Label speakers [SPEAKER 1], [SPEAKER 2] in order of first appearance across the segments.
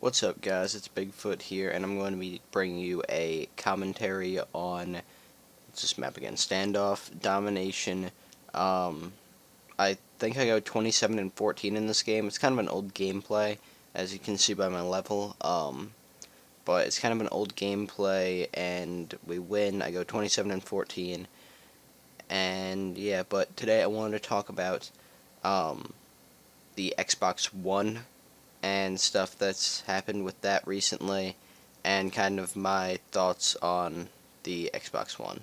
[SPEAKER 1] What's up, guys? It's Bigfoot here, and I'm going to be bringing you a commentary on this map again: Standoff, Domination. Um, I think I go 27 and 14 in this game. It's kind of an old gameplay, as you can see by my level. But it's kind of an old gameplay, and we win. I go 27 and 14, and yeah. But today I wanted to talk about um, the Xbox One and stuff that's happened with that recently, and kind of my thoughts on the Xbox One.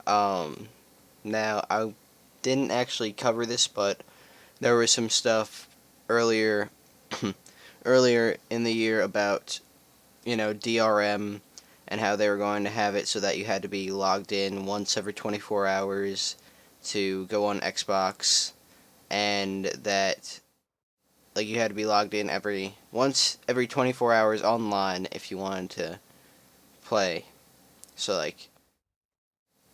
[SPEAKER 1] Um, Now, I didn't actually cover this, but there was some stuff earlier, earlier in the year about, DRM and how they were going to have it so that you had to be logged in once every 24 hours to go on Xbox, and that like you had to be logged in every 24 hours online if you wanted to play. So like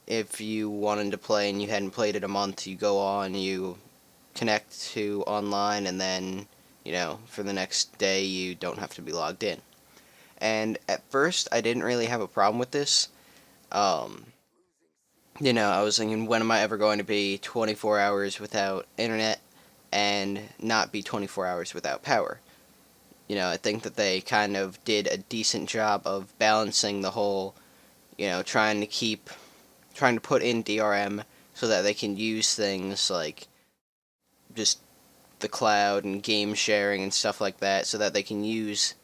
[SPEAKER 1] if you wanted to play and you hadn't played it a month, you go on, you connect to online, and then for the next day you don't have to be logged in. And at first I didn't really have a problem with this. Um, I was thinking, when am I ever going to be 24 hours without internet and not be 24 hours without power? I think that they kind of did a decent job of balancing the whole, trying to put in DRM so that they can use things like just the cloud and game sharing and stuff like that, so that they can use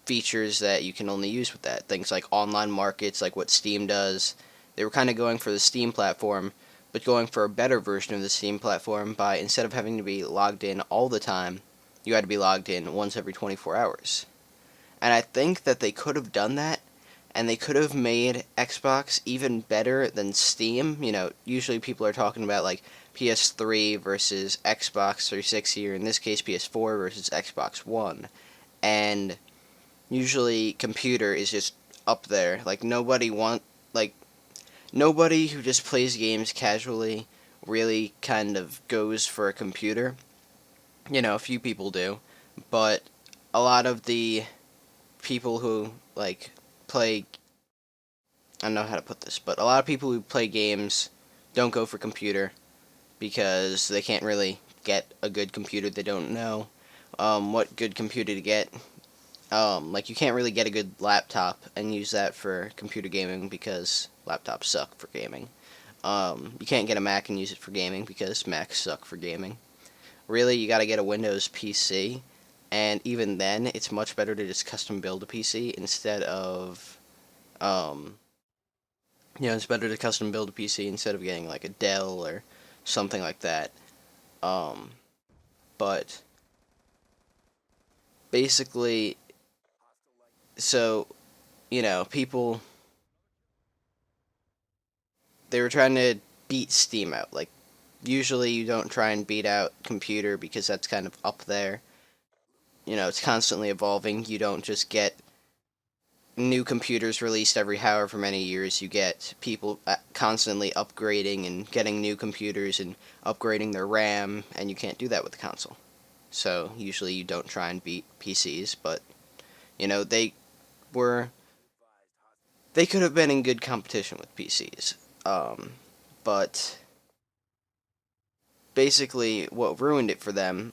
[SPEAKER 1] features that you can only use with that. Things like online markets, like what Steam does. They were kind of going for the Steam platform, but going for a better version of the Steam platform by, instead of having to be logged in all the time, you had to be logged in once every 24 hours. And I think that they could have done that, and they could have made Xbox even better than Steam. Usually people are talking about like PS3 versus Xbox 360, or in this case PS4 versus Xbox One. And usually computer is just up there. Like nobody who just plays games casually really kind of goes for a computer. A few people do, but a lot of the people who like play I don't know how to put this, but a lot of people who play games don't go for computer because they can't really get a good computer. They don't know what good computer to get. Like, you can't really get a good laptop and use that for computer gaming because laptops suck for gaming. You can't get a Mac and use it for gaming because Macs suck for gaming. Really, you gotta get a Windows PC, and even then, it's much better to just custom build a PC instead of, um, it's better to custom build a PC instead of getting like a Dell or something like that. Um, but basically, so, people, they were trying to beat Steam out. Like, usually you don't try and beat out computer because that's kind of up there. It's constantly evolving. You don't just get new computers released every however many years. You get people constantly upgrading and getting new computers and upgrading their RAM, and you can't do that with the console. So usually you don't try and beat PCs, but they were they could have been in good competition with PCs. But basically, what ruined it for them,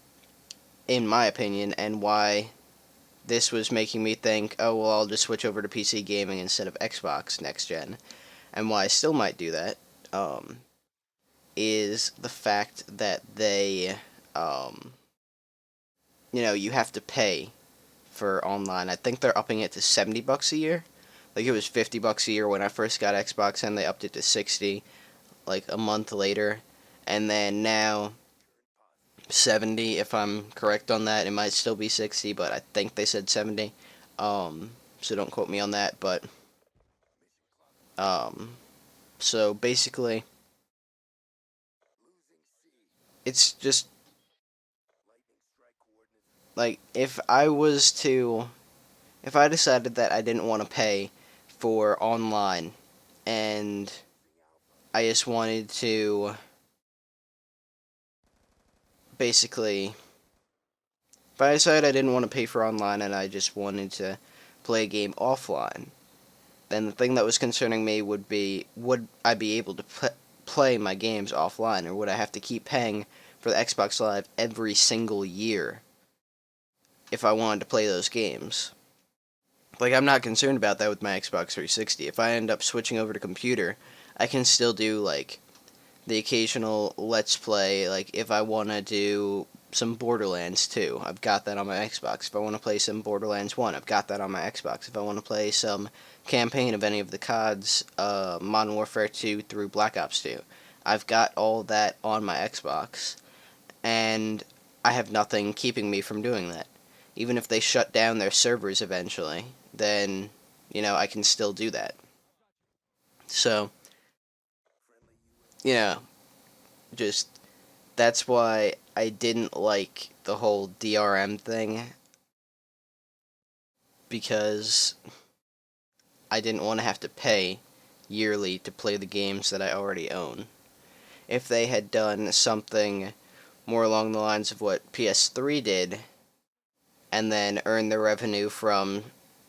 [SPEAKER 1] in my opinion, and why this was making me think, oh, well, I'll just switch over to PC gaming instead of Xbox next gen, and why I still might do that, is the fact that um, you have to pay for online. I think they're upping it to $70 a year. Like, it was $50 a year when I first got Xbox, and they upped it to 60 like a month later, and then now 70, if I'm correct on that. It might still be 60, but I think they said 70. So don't quote me on that, but um, so basically, it's just like, if I decided that I didn't want to pay for online, and I just wanted to basically If I decided I didn't want to pay for online and I just wanted to play a game offline, then the thing that was concerning me would be, would I be able to play my games offline, or would I have to keep paying for the Xbox Live every single year if I wanted to play those games? Like, I'm not concerned about that with my Xbox 360. If I end up switching over to computer, I can still do, like, the occasional Let's Play. Like, if I want to do some Borderlands 2, I've got that on my Xbox. If I want to play some Borderlands 1, I've got that on my Xbox. If I want to play some campaign of any of the CODs, Modern Warfare 2 through Black Ops 2, I've got all that on my Xbox. And I have nothing keeping me from doing that. Even if they shut down their servers eventually, then, I can still do that. So, yeah, just, that's why I didn't like the whole DRM thing, because I didn't want to have to pay yearly to play the games that I already own. If they had done something more along the lines of what PS3 did, and then earn their revenue from,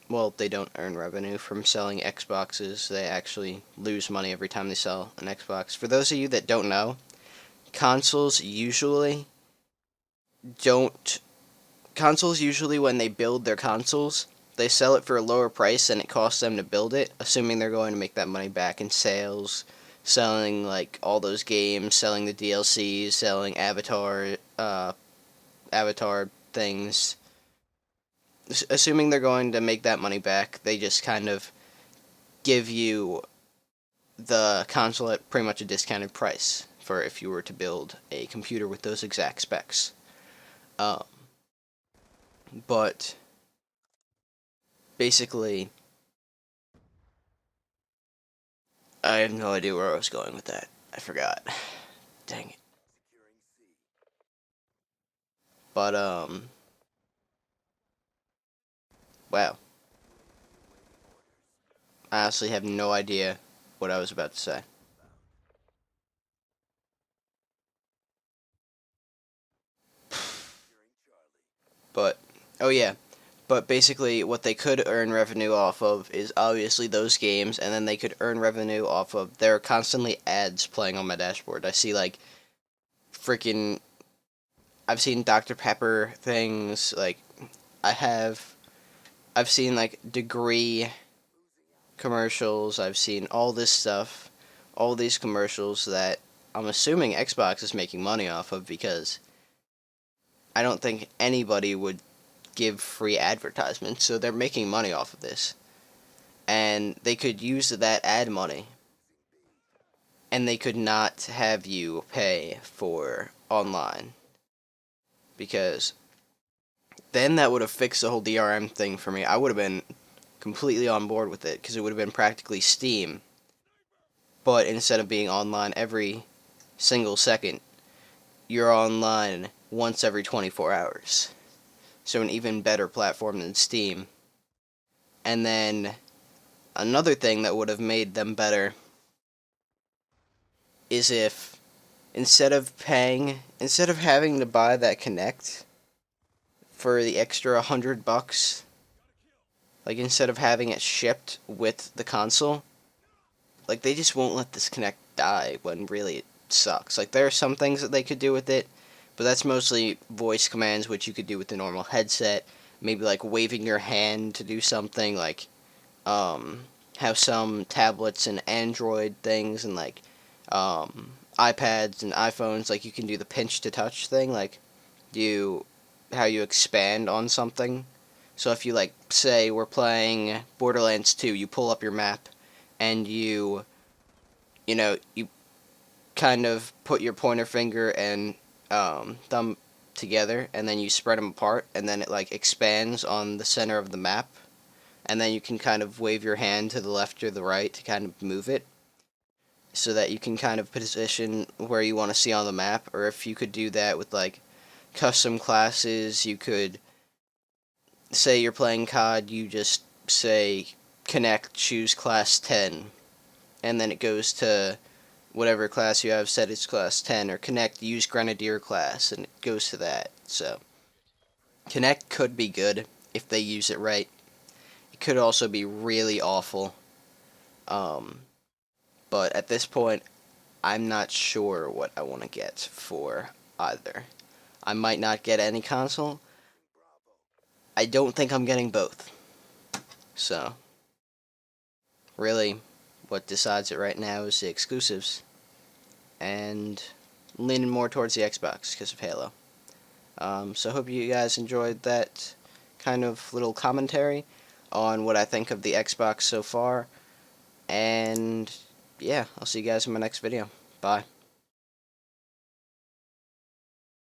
[SPEAKER 1] well, they don't earn revenue from selling Xboxes. They actually lose money every time they sell an Xbox. For those of you that don't know, consoles usually don't. Consoles usually, when they build their consoles, they sell it for a lower price than it costs them to build it, assuming they're going to make that money back in sales, selling like all those games, selling the DLCs, selling Avatar things. Assuming they're going to make that money back, they just kind of give you the console at pretty much a discounted price for if you were to build a computer with those exact specs. Um, but basically, I have no idea where I was going with that. I forgot. Dang it. But, wow. I honestly have no idea what I was about to say. But, oh yeah. But basically, what they could earn revenue off of is obviously those games, and then they could earn revenue off of. There are constantly ads playing on my dashboard. I see, like, freaking. I've seen Dr. Pepper things. Like, I have. I've seen, like, degree commercials. I've seen all this stuff. All these commercials that I'm assuming Xbox is making money off of, because I don't think anybody would give free advertisements, so they're making money off of this. And they could use that ad money, and they could not have you pay for online, because then that would have fixed the whole DRM thing for me. I would have been completely on board with it, because it would have been practically Steam, but instead of being online every single second, you're online once every 24 hours. So an even better platform than Steam. And then another thing that would have made them better is if instead of having to buy that Kinect for the extra $100, like instead of having it shipped with the console, like they just won't let this Kinect die when really it sucks. Like there are some things that they could do with it, but that's mostly voice commands, which you could do with the normal headset. Maybe like waving your hand to do something, like how some tablets and Android things and like iPads and iPhones, like you can do the pinch to touch thing, like how you expand on something. So if you like say we're playing Borderlands 2, you pull up your map and you kind of put your pointer finger and thumb together, and then you spread them apart, and then it like expands on the center of the map, and then you can kind of wave your hand to the left or the right to kind of move it, so that you can kind of position where you want to see on the map. Or if you could do that with like custom classes, you could say you're playing COD, you just say connect, choose class 10, and then it goes to whatever class you have set as class 10, or connect, use Grenadier class, and it goes to that. So Kinect could be good if they use it right. It could also be really awful. But at this point, I'm not sure what I want to get for either. I might not get any console. I don't think I'm getting both. So, really, what decides it right now is the exclusives. And leaning more towards the Xbox because of Halo. So I hope you guys enjoyed that kind of little commentary on what I think of the Xbox so far. And yeah, I'll see you guys in my next video. Bye.